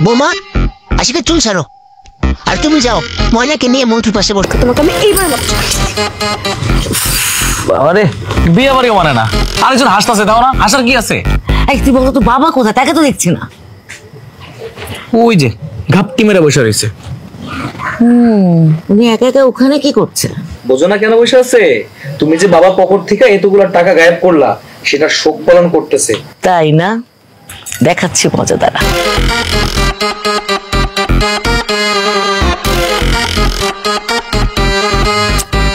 বৌমা, আশিকের চুল ছাড়ো, আর তুমি যাও ময়নাকে নিয়ে মন্টুর পাশে বসো। তোমাকে আমি এইবার বাবারে, বিয়ে বাড়ি মানে না, আরেকজন হাসতেছে, দাও না, হাসার কি আছে? এই তুই বলো তো বাবা কোথায়, তাকে তো দেখছি না। ওই যে ঘাপটি মেরে বসে রয়েছে। উনি একা একা ওখানে কি করছে? বোঝো না কেন বসে আছে? তুমি যে বাবা পকেট থেকে এতগুলো টাকা গায়েব করলা, সেটা শোক পালন করতেছে। তাই না? দেখাচ্ছি মজা দ্বারা।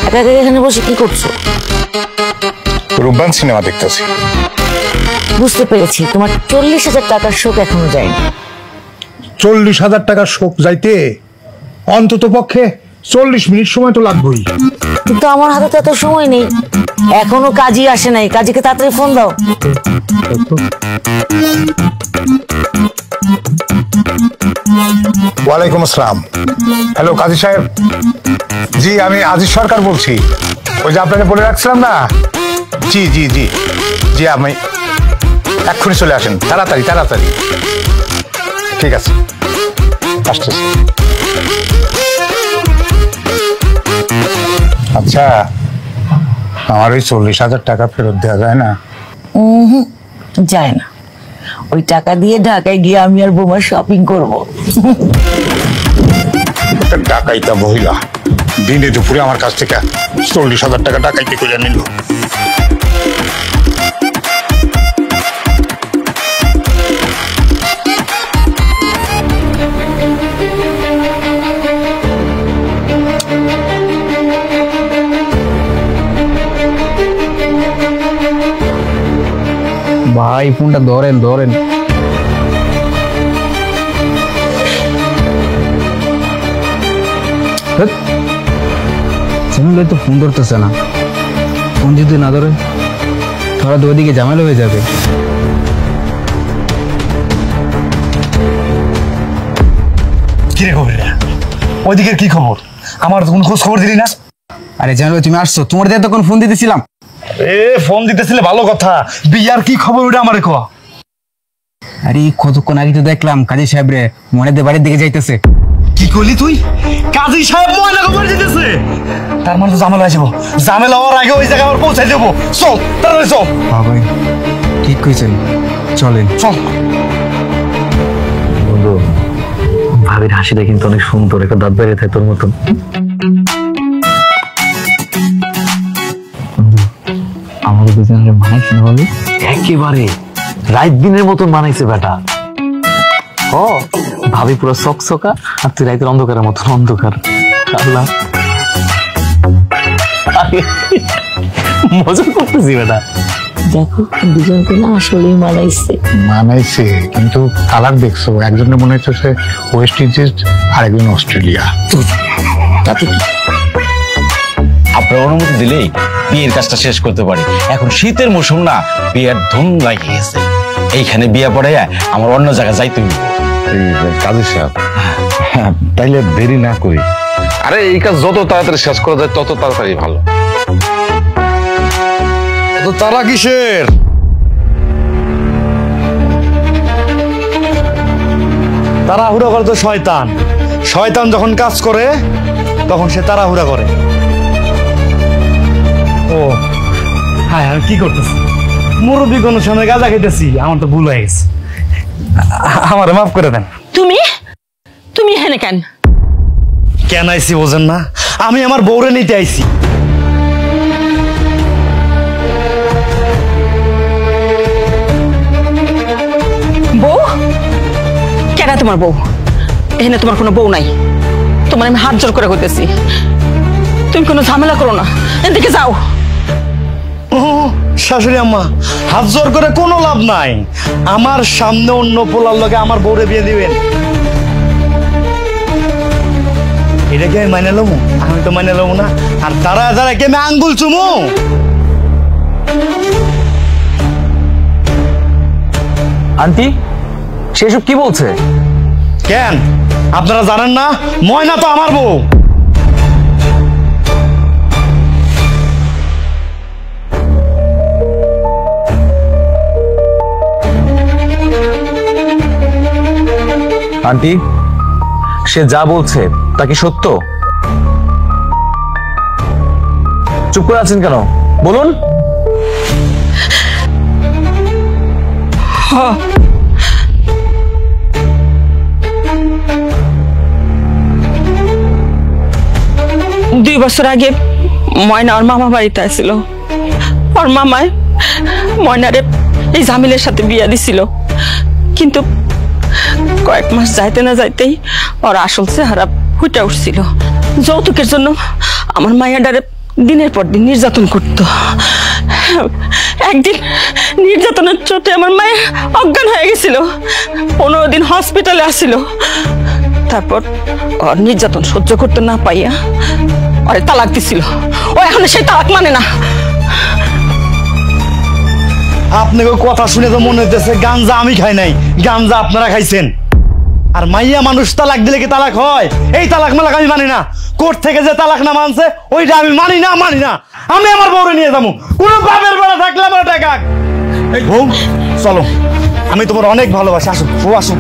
একা একা এখানে বসে কি করছো? রূপবান সিনেমা দেখতেছি। বুঝতে পেরেছি, তোমার 40,000 টাকার শোক এখনো যায়নি। 40,000 টাকার শোক যাইতে অন্তত পক্ষে 40 মিনিট সময় তো লাগবেই। কিন্তু আমার হাতে তো এত সময় নেই, এখনো কাজী আসে নাই। কাজীকে তাড়াতাড়ি ফোন দাও। ওয়ালাইকুম আসসালাম। হ্যালো কাজী সাহেব। জি, আমি আজিজ সরকার বলছি। ওই যে আপনাকে বলে রাখছিলাম না। জি জি জি জি, আমি এক্ষুনি চলে আসেন, তাড়াতাড়ি তাড়াতাড়ি। ঠিক আছে, আসতেছি। আচ্ছা, আমার ওই 40,000 টাকা ফেরত দেওয়া যায় না? যায় না। ওই টাকা দিয়ে ঢাকায় গিয়ে আমি আর বোমা শপিং করবো। ডাকাইতা মহিলা দিনে দুপুরে আমার কাছ থেকে 40,000 টাকা ডাকাইতে করে নিল। ভাই ফোনটা ধরেন ধরেন। তো ফোন ধরতেছে না। ফোন যদি না ধরে ধরা তো ওইদিকে ঝামেলা হয়ে যাবে। কিরে খবর? ওইদিকের কি খবর? আমার তো কোনো খোঁজ খবর দিলি না। আরে জানো তুমি আসছো, তোমার দিয়ে তখন ফোন দিতেছিলাম। ফোন দিতেছিলে ভালো কথা, বিয়ার কি খবর ওটা আমারে কো। আরে কতক্ষণ আগে তো দেখলাম কাজী সাহেব রে ময়নাদের বাড়ির দিকে যাইতেছে। কি করলি তুই? কাজী সাহেব ময়না খবর দিতেছে? তার মানে তো ঝামেলা আসবো। ঝামেলা হওয়ার আগে ওই জায়গায় আমার পৌঁছাই দেবো। চল তাড়াতাড়ি চল। ভাই ঠিক কইছেন, চলেন চল। বন্ধু, ভাবির হাসিটা কিন্তু অনেক সুন্দর, একটা দাঁত বেরিয়ে থাকে তোর মতন। আমাদের দুজনের মানাইছে না ভাবি? একেবারে রাত দিনের মতন মানাইছে বেটা। ও ভাবি পুরো চকচকা, আর তুই রাতের অন্ধকারের মতন অন্ধকার। আল্লাহ, মজা করতেছি বেটা। দেখো দুজনকে না আসলেই মানাইছে। মানাইছে, কিন্তু কালার দেখছো, একজনের মনে হচ্ছে সে ওয়েস্ট ইন্ডিজ আর একজন অস্ট্রেলিয়া। তাতে কি? আপনার অনুমতি দিলেই বিয়ের কাজটা শেষ করতে পারি। এখন শীতের মৌসুম না, বিয়ের ধুম লাগিয়ে গেছে। এইখানে বিয়ে পড়ে আমার অন্য জায়গায় যাইতে হইব। কাজী সাহেব, তাইলে দেরি না করি। আরে এই কাজ যত তাড়াতাড়ি শেষ করা যায় তত তাড়াতাড়ি ভালো। তো তারা কিসের? তাড়াহুড়া করে তো শয়তান। শয়তান যখন কাজ করে তখন সে তাড়াহুড়া করে। ও হ্যাঁ, আমি কি করতেছি? মুরব্বী কোন সময় গাঁজা খেতেছি, আমার তো ভুল হয়ে গেছে। আমার মাফ করে দেন। তুমি তুমি এখানে কেন? কেন আইছি বোঝেন না? আমি আমার বউরে নিতে আইছি। বউ? কেন তোমার বউ? এখানে তোমার কোনো বউ নাই। তোমার আমি হাত জোর করে করতেছি, তুমি কোনো ঝামেলা করো না, এদিকে যাও। শাশুড়ি আম্মা, হাত জোর করে কোনো লাভ নাই। আমার সামনে অন্য পোলার লগে আমার বউরে বিয়ে দিবেন, এটা কি আমি মাইনে লমু? আমি তো মাইনে লমু না। আর তারা যারা কি আমি আঙ্গুল চুমু? আন্টি সেসব কি বলছে? কেন আপনারা জানেন না? ময়না তো আমার বউ। আন্টি সে যা বলছে তা কি সত্য? চুপ করে আছেন কেন, বলুন। হ্যাঁ, 2 বছর আগে ময়না ওর মামা বাড়িতে আসছিল। ওর মামায় ময়নারে এই জামিলের সাথে বিয়া দিছিল, কিন্তু কয়েক মাস যাইতে না যাইতেই ওর আসল চেহারা ফুটে উঠছিল। যৌতুকের জন্য আমার মায়াডারে দিনের পর দিন নির্যাতন করত। একদিন নির্যাতনের চোটে আমার মায়ের অজ্ঞান হয়ে গেছিল, 15 দিন হসপিটালে আসছিল। তারপর ওর নির্যাতন সহ্য করতে না পাইয়া ওরে তালাক দিছিল। ও এখন সেই তালাক মানে না। আপনাকে কথা শুনে তো মনে হইতেছে গাঞ্জা আমি খাই নাই, গাঞ্জা আপনারা খাইছেন। আর মাইয়া মানুষ তালাক দিলে কি তালাক হয়? এই তালাক মালাক আমি মানি না। কোর্ট থেকে যে তালাক না মানছে ওইটা আমি মানি না। আমি আমার বউরে নিয়ে যাবো, কোনো বাপের বেড়া থাকলে আমার টাকা। এই বউ চলো, আমি তোমার অনেক ভালোবাসি, আসো বউ আসো।